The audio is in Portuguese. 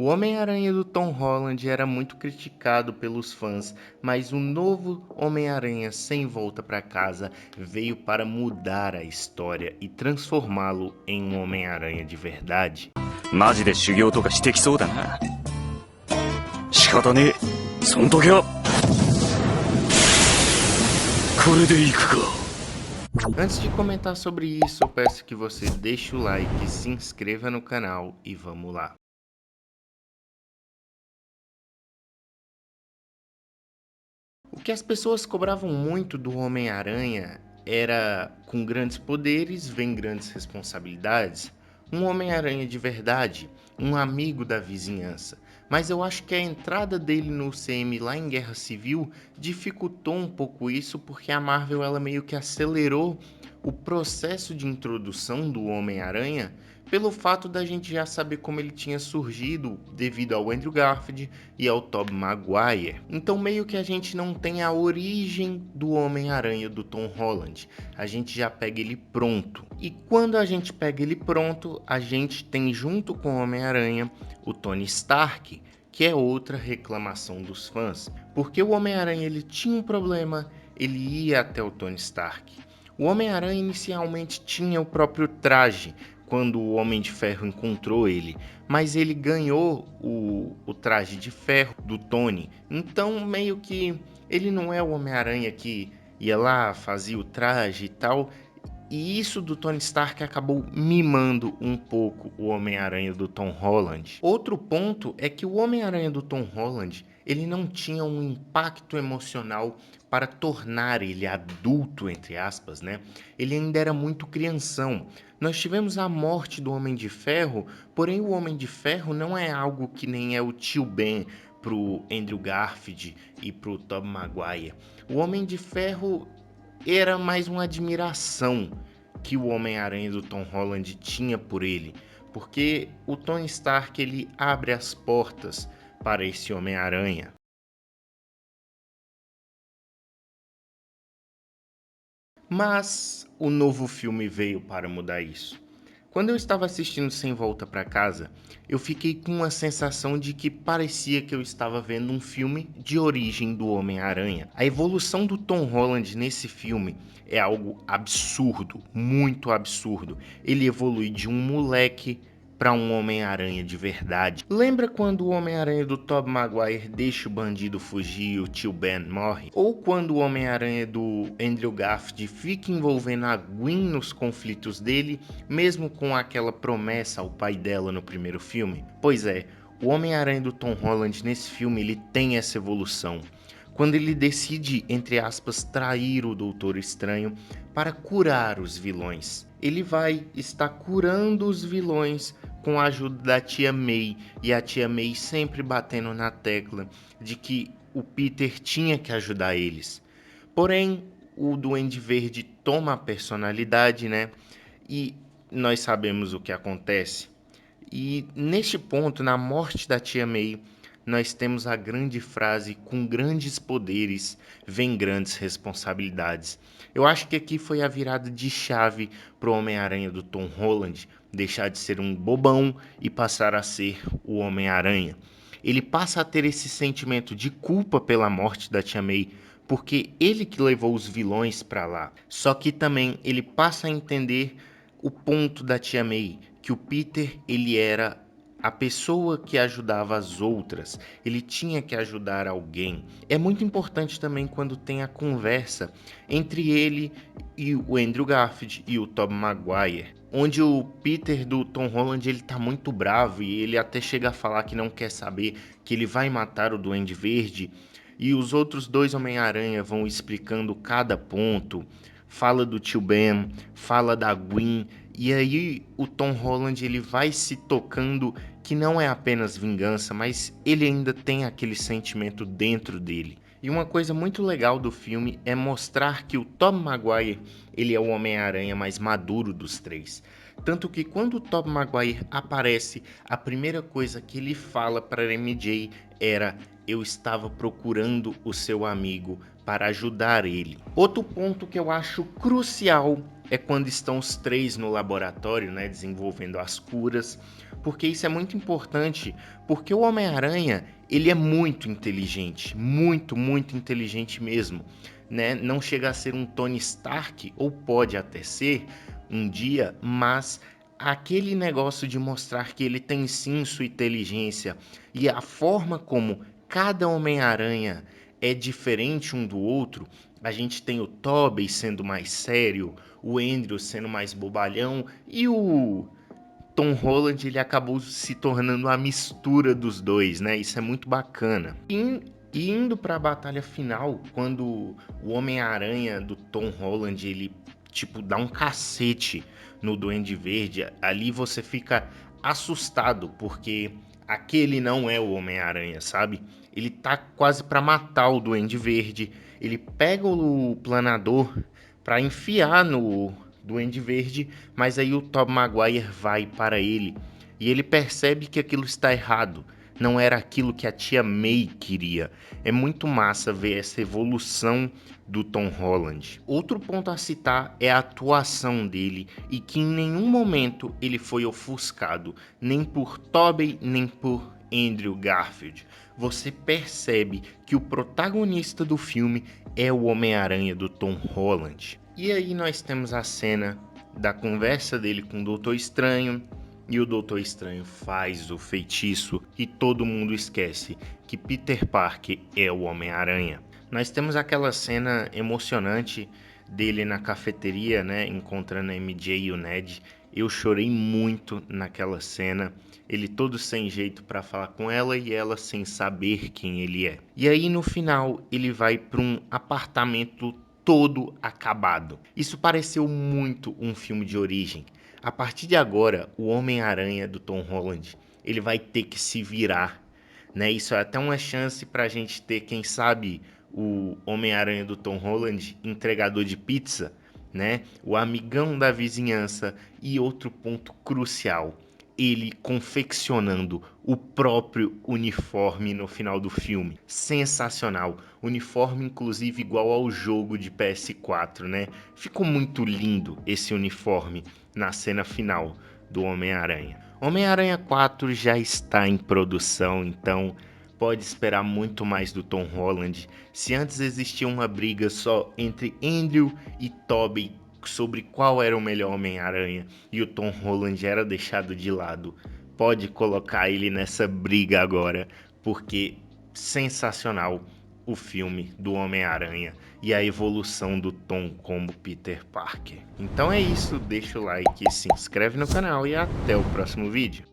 O Homem-Aranha do Tom Holland era muito criticado pelos fãs, mas o novo Homem-Aranha Sem Volta para Casa veio para mudar a história e transformá-lo em um Homem-Aranha de verdade. マジで修行とかしてきそうだな。仕方ねえ。そん時はこれでいくか。 Antes de comentar sobre isso, eu peço que você deixe o like, se inscreva no canal e vamos lá. O que as pessoas cobravam muito do Homem-Aranha era: com grandes poderes vem grandes responsabilidades. Um Homem-Aranha de verdade, um amigo da vizinhança. Mas eu acho que a entrada dele no CM lá em Guerra Civil dificultou um pouco isso, porque a Marvel ela meio que acelerou o processo de introdução do Homem-Aranha pelo fato da gente já saber como ele tinha surgido devido ao Andrew Garfield e ao Tobey Maguire. Então meio que a gente não tem a origem do Homem-Aranha do Tom Holland, a gente já pega ele pronto. E quando a gente pega ele pronto, a gente tem junto com o Homem-Aranha o Tony Stark, que é outra reclamação dos fãs, porque o Homem-Aranha ele tinha um problema, ele ia até o Tony Stark. O Homem-Aranha inicialmente tinha o próprio traje quando o Homem de Ferro encontrou ele, mas ele ganhou o traje de ferro do Tony, então meio que ele não é o Homem-Aranha que ia lá, fazia o traje e tal, e isso do Tony Stark acabou mimando um pouco o Homem-Aranha do Tom Holland. Outro ponto é que o Homem-Aranha do Tom Holland ele não tinha um impacto emocional para tornar ele adulto, entre aspas, né? Ele ainda era muito crianção. Nós tivemos a morte do Homem de Ferro, porém o Homem de Ferro não é algo que nem é o tio Ben pro Andrew Garfield e pro Tobey Maguire. O Homem de Ferro era mais uma admiração que o Homem-Aranha do Tom Holland tinha por ele, porque o Tony Stark ele abre as portas para esse Homem-Aranha. Mas o novo filme veio para mudar isso. Quando eu estava assistindo Sem Volta para Casa, eu fiquei com uma sensação de que parecia que eu estava vendo um filme de origem do Homem-Aranha. A evolução do Tom Holland nesse filme é algo absurdo, muito absurdo. Ele evolui de um moleque para um Homem-Aranha de verdade. Lembra quando o Homem-Aranha do Tobey Maguire deixa o bandido fugir e o tio Ben morre? Ou quando o Homem-Aranha do Andrew Garfield fica envolvendo a Gwen nos conflitos dele, mesmo com aquela promessa ao pai dela no primeiro filme? Pois é, o Homem-Aranha do Tom Holland nesse filme ele tem essa evolução. Quando ele decide, entre aspas, trair o Doutor Estranho para curar os vilões. Ele vai estar curando os vilões com a ajuda da tia May, e a tia May sempre batendo na tecla de que o Peter tinha que ajudar eles. Porém, o Duende Verde toma a personalidade, né? E nós sabemos o que acontece. E neste ponto, na morte da tia May, nós temos a grande frase: com grandes poderes vem grandes responsabilidades. Eu acho que aqui foi a virada de chave para o Homem-Aranha do Tom Holland deixar de ser um bobão e passar a ser o Homem-Aranha. Ele passa a ter esse sentimento de culpa pela morte da tia May, porque ele que levou os vilões para lá. Só que também ele passa a entender o ponto da tia May, que o Peter ele era a pessoa que ajudava as outras, ele tinha que ajudar alguém. É muito importante também quando tem a conversa entre ele e o Andrew Garfield e o Tobey Maguire, onde o Peter do Tom Holland ele tá muito bravo e ele até chega a falar que não quer saber, que ele vai matar o Duende Verde, e os outros dois Homem-Aranha vão explicando cada ponto, fala do tio Ben, fala da Gwen, e aí o Tom Holland ele vai se tocando que não é apenas vingança, mas ele ainda tem aquele sentimento dentro dele. E uma coisa muito legal do filme é mostrar que o Tobey Maguire ele é o Homem-Aranha mais maduro dos três. Tanto que quando o Tobey Maguire aparece, a primeira coisa que ele fala para MJ era: eu estava procurando o seu amigo para ajudar ele. Outro ponto que eu acho crucial é quando estão os três no laboratório, né, desenvolvendo as curas, porque isso é muito importante, porque o Homem-Aranha, ele é muito inteligente, muito inteligente mesmo, né? Não chega a ser um Tony Stark, ou pode até ser um dia, mas aquele negócio de mostrar que ele tem sim sua inteligência e a forma como cada Homem-Aranha é diferente um do outro. A gente tem o Tobey sendo mais sério, o Andrew sendo mais bobalhão e o Tom Holland ele acabou se tornando a mistura dos dois, né? Isso é muito bacana. E indo para a batalha final, quando o Homem-Aranha do Tom Holland ele tipo dá um cacete no Duende Verde, ali você fica assustado porque aquele não é o Homem-Aranha, sabe? Ele tá quase para matar o Duende Verde. Ele pega o planador para enfiar no Duende Verde, mas aí o Tobey Maguire vai para ele e ele percebe que aquilo está errado. Não era aquilo que a tia May queria. É muito massa ver essa evolução do Tom Holland. Outro ponto a citar é a atuação dele e que em nenhum momento ele foi ofuscado, nem por Tobey, nem por Andrew Garfield. Você percebe que o protagonista do filme é o Homem-Aranha do Tom Holland. E aí nós temos a cena da conversa dele com o Doutor Estranho, e o Doutor Estranho faz o feitiço e todo mundo esquece que Peter Parker é o Homem-Aranha. Nós temos aquela cena emocionante dele na cafeteria, né, encontrando a MJ e o Ned. Eu chorei muito naquela cena, ele todo sem jeito para falar com ela e ela sem saber quem ele é. E aí no final ele vai para um apartamento todo acabado. Isso pareceu muito um filme de origem. A partir de agora, o Homem-Aranha do Tom Holland, ele vai ter que se virar, né? Isso é até uma chance para a gente ter, quem sabe, o Homem-Aranha do Tom Holland, entregador de pizza, né? O amigão da vizinhança e outro ponto crucial, ele confeccionando o próprio uniforme no final do filme. Sensacional. Uniforme, inclusive, igual ao jogo de PS4, né? Ficou muito lindo esse uniforme na cena final do Homem-Aranha. Homem-Aranha 4 já está em produção, então pode esperar muito mais do Tom Holland. Se antes existia uma briga só entre Andrew e Tobey sobre qual era o melhor Homem-Aranha e o Tom Holland era deixado de lado, pode colocar ele nessa briga agora, porque sensacional o filme do Homem-Aranha e a evolução do Tom como Peter Parker. Então é isso, deixa o like, se inscreve no canal e até o próximo vídeo.